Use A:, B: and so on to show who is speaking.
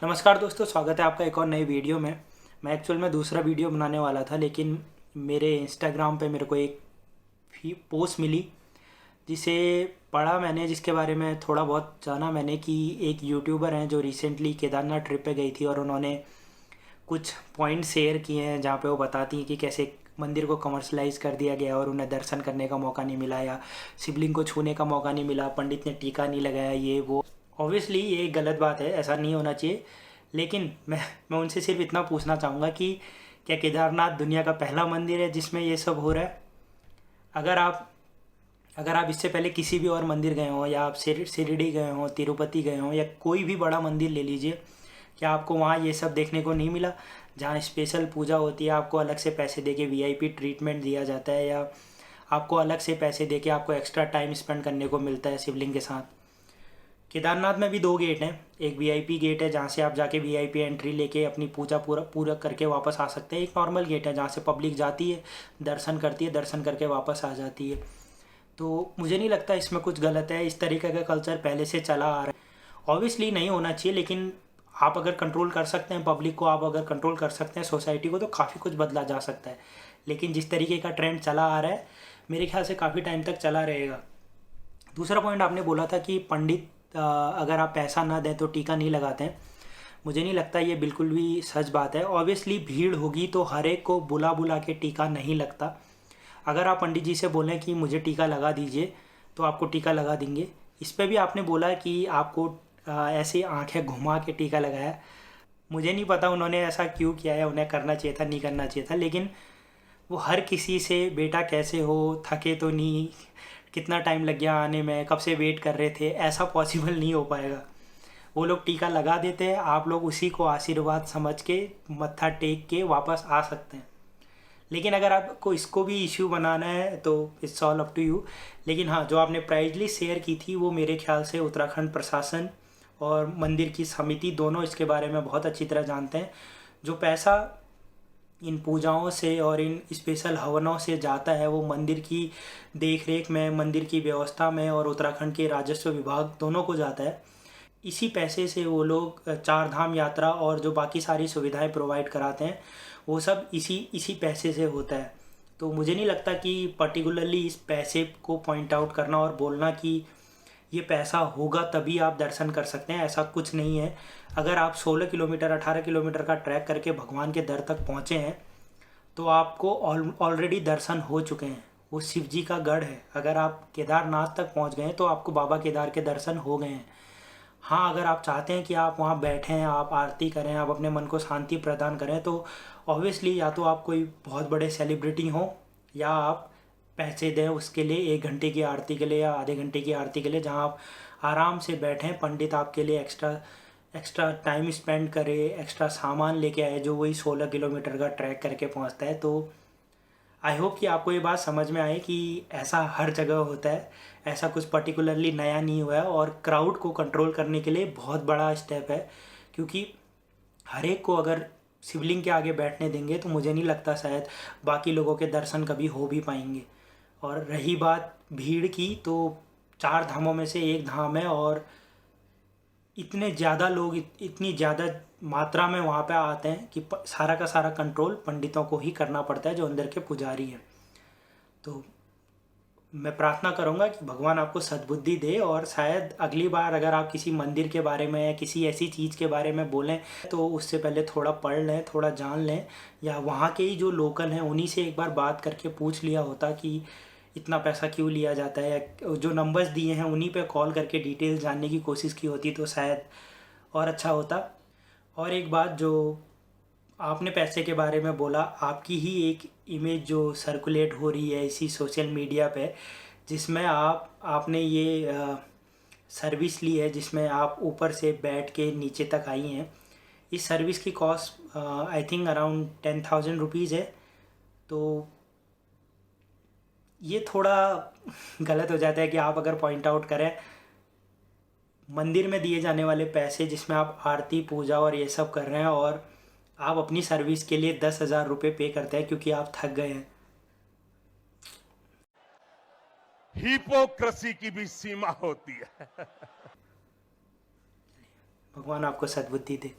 A: नमस्कार दोस्तों, स्वागत है आपका एक और नई वीडियो में। मैं एक्चुअल में दूसरा वीडियो बनाने वाला था, लेकिन मेरे इंस्टाग्राम पे मेरे को एक पोस्ट मिली जिसे पढ़ा मैंने, जिसके बारे में थोड़ा बहुत जाना मैंने कि एक यूट्यूबर हैं जो रिसेंटली केदारनाथ ट्रिप पे गई थी और उन्होंने कुछ पॉइंट शेयर किए हैं जहाँ पे वो बताती हैं कि कैसे मंदिर को कमर्शलाइज कर दिया गया और उन्हें दर्शन करने का मौका नहीं मिला या शिवलिंग को छूने का मौका नहीं मिला, पंडित ने टीका नहीं लगाया, ये वो। ऑब्वियसली ये एक गलत बात है, ऐसा नहीं होना चाहिए। लेकिन मैं उनसे सिर्फ इतना पूछना चाहूँगा कि क्या केदारनाथ दुनिया का पहला मंदिर है जिसमें ये सब हो रहा है? अगर आप अगर आप इससे पहले किसी भी और मंदिर गए हों या आप शिरडी गए हों, तिरुपति गए हों या कोई भी बड़ा मंदिर ले लीजिए, क्या आपको वहाँ ये सब देखने को नहीं मिला? जहाँ स्पेशल पूजा होती है, आपको अलग से पैसे दे के वीआईपी ट्रीटमेंट दिया जाता है, या आपको अलग से पैसे दे के आपको एक्स्ट्रा टाइम स्पेंड करने को मिलता है शिवलिंग के साथ। केदारनाथ में भी दो गेट हैं। एक वीआईपी गेट है जहाँ से आप जाके वीआईपी एंट्री लेके अपनी पूजा पूरा पूरा करके वापस आ सकते हैं। एक नॉर्मल गेट है जहाँ से पब्लिक जाती है, दर्शन करती है, दर्शन करके वापस आ जाती है। तो मुझे नहीं लगता इसमें कुछ गलत है। इस तरीके का कल्चर पहले से चला आ रहा है। ऑब्वियसली नहीं होना चाहिए, लेकिन आप अगर कंट्रोल कर सकते हैं पब्लिक को, आप अगर कंट्रोल कर सकते हैं सोसाइटी को, तो काफ़ी कुछ बदला जा सकता है। लेकिन जिस तरीके का ट्रेंड चला आ रहा है, मेरे ख्याल से काफ़ी टाइम तक चला रहेगा। दूसरा पॉइंट आपने बोला था कि पंडित अगर आप पैसा ना दें तो टीका नहीं लगाते हैं। मुझे नहीं लगता ये बिल्कुल भी सच बात है। ऑब्वियसली भीड़ होगी तो हर एक को बुला बुला के टीका नहीं लगता। अगर आप पंडित जी से बोलें कि मुझे टीका लगा दीजिए तो आपको टीका लगा देंगे। इस पे भी आपने बोला कि आपको ऐसे आंखें घुमा के टीका लगाया। मुझे नहीं पता उन्होंने ऐसा क्यों किया है, उन्हें करना चाहिए था, नहीं करना चाहिए था। लेकिन वो हर किसी से बेटा कैसे हो, थके तो नहीं, कितना टाइम लग गया आने में, कब से वेट कर रहे थे, ऐसा पॉसिबल नहीं हो पाएगा। वो लोग टीका लगा देते हैं, आप लोग उसी को आशीर्वाद समझ के मत्था टेक के वापस आ सकते हैं। लेकिन अगर आपको इसको भी इश्यू बनाना है तो it's all up to you. लेकिन हाँ, जो आपने प्राइज लिस्ट शेयर की थी वो मेरे ख्याल से उत्तराखंड प्रशासन और मंदिर की समिति दोनों इसके बारे में बहुत अच्छी तरह जानते हैं। जो पैसा इन पूजाओं से और इन स्पेशल हवनों से जाता है वो मंदिर की देख रेख में, मंदिर की व्यवस्था में और उत्तराखंड के राजस्व विभाग दोनों को जाता है। इसी पैसे से वो लोग चार धाम यात्रा और जो बाकी सारी सुविधाएं प्रोवाइड कराते हैं वो सब इसी इसी पैसे से होता है। तो मुझे नहीं लगता कि पर्टिकुलरली इस पैसे को पॉइंट आउट करना और बोलना कि ये पैसा होगा तभी आप दर्शन कर सकते हैं, ऐसा कुछ नहीं है। अगर आप 16 किलोमीटर 18 किलोमीटर का ट्रैक करके भगवान के दर तक पहुँचे हैं तो आपको ऑलरेडी दर्शन हो चुके हैं। वो शिव जी का गढ़ है। अगर आप केदारनाथ तक पहुँच गए हैं तो आपको बाबा केदार के दर्शन हो गए हैं। हाँ, अगर आप चाहते हैं कि आप वहाँ बैठें, आप आरती करें, आप अपने मन को शांति प्रदान करें, तो ऑब्वियसली या तो आप कोई बहुत बड़े सेलिब्रिटी हों या आप पैसे दें उसके लिए, 1 घंटे की आरती के लिए या आधे घंटे की आरती के लिए, जहाँ आप आराम से बैठें, पंडित आपके लिए एक्स्ट्रा एक्स्ट्रा टाइम स्पेंड करे, एक्स्ट्रा सामान लेके आए जो वही 16 किलोमीटर का ट्रैक करके पहुँचता है। तो आई होप कि आपको ये बात समझ में आए कि ऐसा हर जगह होता है, ऐसा कुछ पर्टिकुलरली नया नहीं हुआ है। और क्राउड को कंट्रोल करने के लिए बहुत बड़ा स्टेप है, क्योंकि हर एक को अगर शिवलिंग के आगे बैठने देंगे तो मुझे नहीं लगता शायद बाकी लोगों के दर्शन कभी हो भी पाएंगे। और रही बात भीड़ की, तो चार धामों में से एक धाम है और इतने ज़्यादा लोग इतनी ज़्यादा मात्रा में वहाँ पे आते हैं कि सारा का सारा कंट्रोल पंडितों को ही करना पड़ता है जो अंदर के पुजारी हैं। तो मैं प्रार्थना करूँगा कि भगवान आपको सद्बुद्धि दे, और शायद अगली बार अगर आप किसी मंदिर के बारे में या किसी ऐसी चीज़ के बारे में बोलें तो उससे पहले थोड़ा पढ़ लें, थोड़ा जान लें, या वहाँ के ही जो लोकल हैं उन्हीं से एक बार बात करके पूछ लिया होता कि इतना पैसा क्यों लिया जाता है, या जो नंबर्स दिए हैं उन्हीं पे कॉल करके डिटेल्स जानने की कोशिश की होती तो शायद और अच्छा होता। और एक बात, जो आपने पैसे के बारे में बोला, आपकी ही एक इमेज जो सर्कुलेट हो रही है इसी सोशल मीडिया पे, जिसमें आपने ये सर्विस ली है जिसमें आप ऊपर से बैठ के नीचे तक आई हैं। इस सर्विस की cost I think around 10,000 rupees है। तो ये थोड़ा गलत हो जाता है कि आप अगर पॉइंट आउट करें मंदिर में दिए जाने वाले पैसे जिसमें आप आरती पूजा और ये सब कर रहे हैं, और आप अपनी सर्विस के लिए 10,000 रुपये पे करते हैं क्योंकि आप थक गए हैं।
B: हिपोक्रेसी की भी सीमा होती है।
A: भगवान आपको सद्बुद्धि दे।